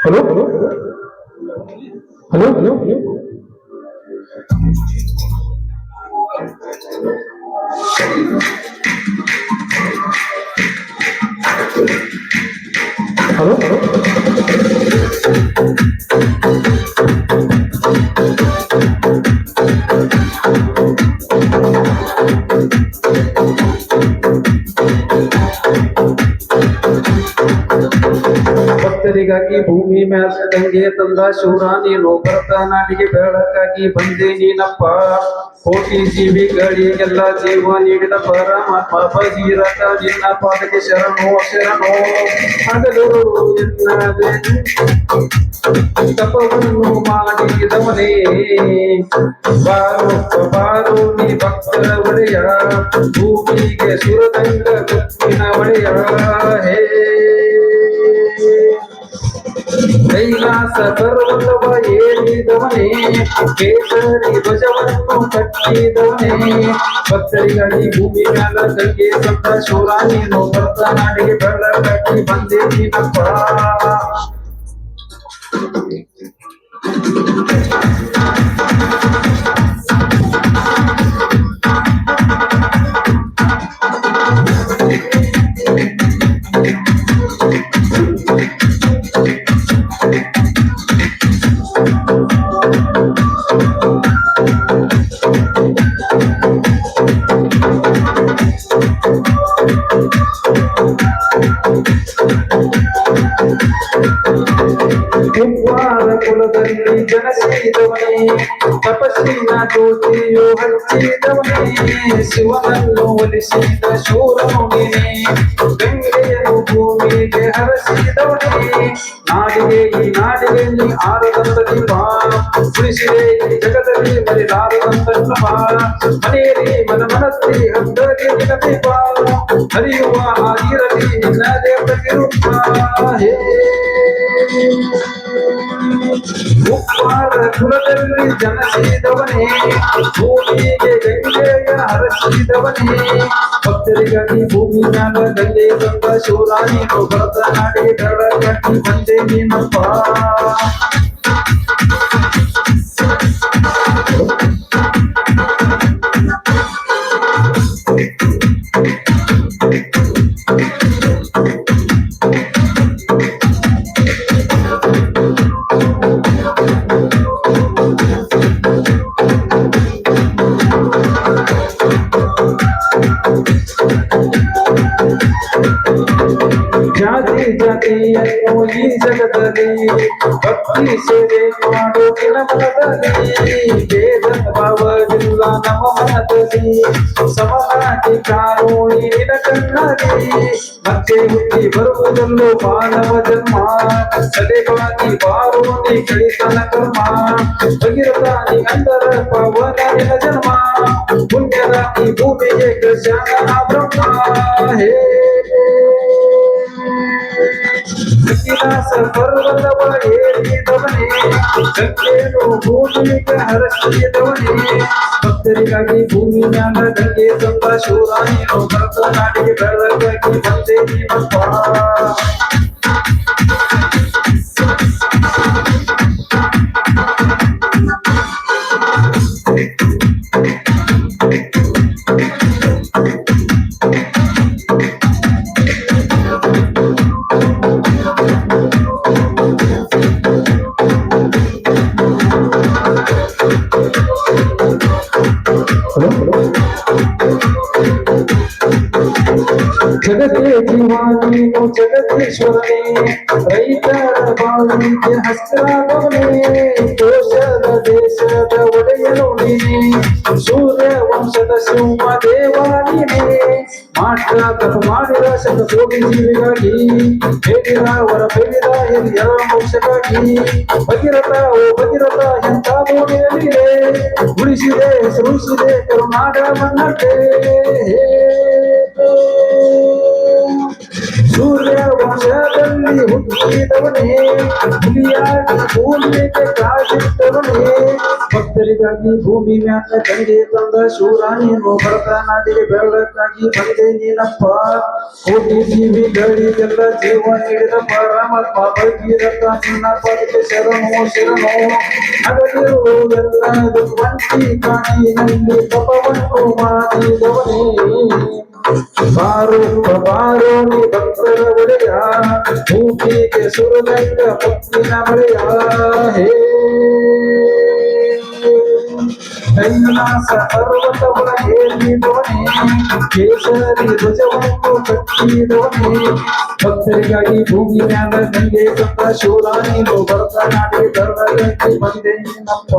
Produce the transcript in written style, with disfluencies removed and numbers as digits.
Hello hello hello hello hello hello ಭಕ್ತರಿಗಾಗಿ ಭೂಮಿ ಮ್ಯಾಲ ಗಂಗೆ ತಂದ ಶೂರ ನೀನು ಭರತ ನಾಡಿಗೆ ಬೆಳಕಾಗಿ ಬಂದೆ ನೀನಪ್ಪ. ಕೋಟಿ ಜೀವಿಗಳಿಗೆಲ್ಲ ಜೀವ ನೀಡಿದ ಪರಮಾತ್ಮ ಭಗೀರಥ ನಿನ್ನ ಪಾದಕ್ಕೆ ಶರಣೋ ಶರಣೋ. ಹಗಲು ಎನ್ನದೆ ತಪವನ್ನು ಮಾಡಿದವನೇ ಬಾರೋ ಬಾರೋ ನೀ ಭಕ್ತರ ಒಡೆಯ, ಭೂಮಿಗೆ ಸುರದಂಗ ಮುತ್ತಿನ ಒಡೆಯ. ಹೇ ಕೈಲಾಸ ಪರ್ವತವ ಏರಿದವನೇ, ಕೇಸರಿ ಧ್ವಜವನ್ನು ಕಟ್ಟಿದವನೇ. ಭಕ್ತರಿಗಾಗಿ ಭೂಮಿ ಮ್ಯಾಲ ಗಂಗೆ ತಂದ ಶೂರ ನೀನು ಭರತ ನಾಡಿಗೆ ಬೆಳಕಾಗಿ ಬಂದೆ ನೀನಪ್ಪ. ಕುಂಬಾರ ಕುಲದಲ್ಲಿ ಜನಸಿದವನೇ, ತಪಸ್ಸಿನ ಜ್ಯೋತಿಯು ಹಚ್ಚಿದವನೇ. ಶಿವನನ್ನು ಒಲಿಸಿದ ಶೂರನು ನೀನೇ, ಗಂಗೆಯನ್ನು ಭೂಮಿಗೆ ಹರಸಿದವನೇ. ನಾಡಿಗೆ ಈ ನಾಡಿಗೆ ನೀ ಆರದಂತ ದೀಪ, ಉಳಿಸಿದೆ ಈ ಜಗದಲ್ಲಿ ಮರಿಲಾರದಂತ ಶ್ರಮ. ಮನೆಯಲ್ಲಿ ಮನಸ್ಸಿ ಹದ್ದಗೆ ನಿನ್ನ ದೀಪ, ಹರಿಯುವ ಹಾದಿರಲಿ ನಿನ್ನ ದೇವಗಿರುತ್ತ. ಹೇ ಕುಂಬಾರ ಕುಲದಲ್ಲಿ ಜನಸಿದವನೇ, ಭೂಮಿಗೆ ಗಂಗೆಯ ಹರಸಿದವನೇ. ಭಕ್ತರಿಗಾಗಿ ಭೂಮಿ ಮ್ಯಾಲ ಗಂಗೆ ತಂದ ಶೂರ ನೀನು ಭರತ ನಾಡಿಗೆ ಬೆಳಕಾಗಿ ಬಂದೆ ನೀನಪ್ಪ. ಜಾತಿ ಜಾತಿಯನ್ನು ಈ ಜಗದಲ್ಲಿ ಭಕ್ತಿ ಸೇವೆ ಮಾಡು ನಿನ್ನ ಮನದಲ್ಲಿ. ಭೇದ ಭಾವವಿಲ್ಲ ನಮ್ಮ ಮನದಲ್ಲಿ, ಸಮನಾಗಿ ಕಾನೂನಿ ನಿನ್ನ ಕಣ್ಣಲ್ಲಿ. ಮತ್ತೆ ಹುಟ್ಟಿ ಬರುವುದಲ್ಲೂ ಮಾನವ ಜನ್ಮ, ಸದೆಗಾಗಿ ಬಾರೋ ನೀ ಕಳಿತನ ಕರ್ಮ. ಭಗೀರಥ ನೀ ಅಂದರ ಪವನ ನಿನ್ನ ಜನ್ಮ, ಪುಣ್ಯದ ಈ ಭೂಮಿಗೆ ಕೃಷ್ಣ ಬ್ರಹ್ಮ. ಹೇ ಕೈಲಾಸ ಪರ್ವತವ ಏರಿದವನೇ, ಗಂಗೆಯನ್ನು ಭೂಮಿಗೆ ಹರಸಿದವನೇ. ಭಕ್ತರಿಗಾಗಿ ಭೂಮಿ ಮ್ಯಾಲ ಗಂಗೆ ತಂದ ಶೂರ ನೀನು ಭರತ ನಾಡಿಗೆ ಬೆಳಕಾಗಿ ಬಂದೆ ನೀನಪ್ಪ. ಜಗತ್ತೇ ಜೀವ ನೀನು ಜಗದೀಶ್ವರನೇ, ರೈತರ ಬಾಳಿಗೆ ಹಸ್ತಾದವನೇ. ಕೋಶದ ದೇಶದ ಒಡೆಯನು ನೀನೇ, ಸೂರ್ಯ ವಂಶದ ಸಿಂಹ ದೇವ ನೀನೇ. ಮಾಟ ಮಾಡಿದ ಶತಕೋಟಿ ಜೀವಿಗಾಗಿ, ಹೇಳಿದ ವರ ಬೆಳೆದ ಹಿರಿಯರ ಮೋಕ್ಷಕ್ಕಾಗಿ. ಭಗೀರಥ ಓ ಭಗೀರಥ ಎಂತ ಭೂಮಿಯಲ್ಲಿದೆ, ಉಳಿಸಿದೆ ಸೃಷ್ಟಿಸಿದೆ ಕರುನಾಡ ಮಣ್ಣಕ್ಕೆ. ಸೂರ್ಯ ವಂಶದಲ್ಲಿ ಹುಟ್ಟಿದವನೇ ಹುಲಿಯಾಗಿ ಭೂಮಿಗೆ ಕಾದಿಟ್ಟವನೇ ಭಕ್ತರಿಗಾಗಿ ಭೂಮಿ ಮ್ಯಾಲ ಗಂಗೆ ತಂದ ಶೂರ ನೀನು ಭರತ ನಾಡಿಗೆ ಬೆಳಕಾಗಿ ಬಂದೆ ನೀನಪ್ಪ ಕೋಟಿ ಜೀವಿಗಳಿಗೆಲ್ಲ ಜೀವ ನೀಡಿದ ಪರಮಾತ್ಮ ಭಗೀರಥ ನಿನ್ನ ಪದಕ್ಕೆ ಶರಣು ಶರಣು ಅಗಲಿರು ಎಲ್ಲದು ಒಂಟಿ ಕಾಣಿನಲ್ಲಿ ತಪವನ್ನು ಮಾಡಿದವನೇ ಬಾರು ಬಾರೋ ನೀ ಭಕ್ತರ ಒಡೆಯ ಭೂಮಿಗೆ ಸುರಗಂಗ ಮುತ್ತಿನ ಮಳೆಯ ಹೇ ಕೈಲಾಸ ಪರ್ವತಗಳ ಏರಿದವನೇ ಕೇಸರಿ ಧ್ವಜವನ್ನು ಕಟ್ಟಿದವನೇ ಭಕ್ತರಿಗಾಗಿ ಭೂಮಿ ಮ್ಯಾಲ ಗಂಗೆ ತಂದ ಶೂರ ನೀನು ಭರತ ನಾಡಿಗೆ ಬಂದೆ ನಿನ್ನಪ್ಪ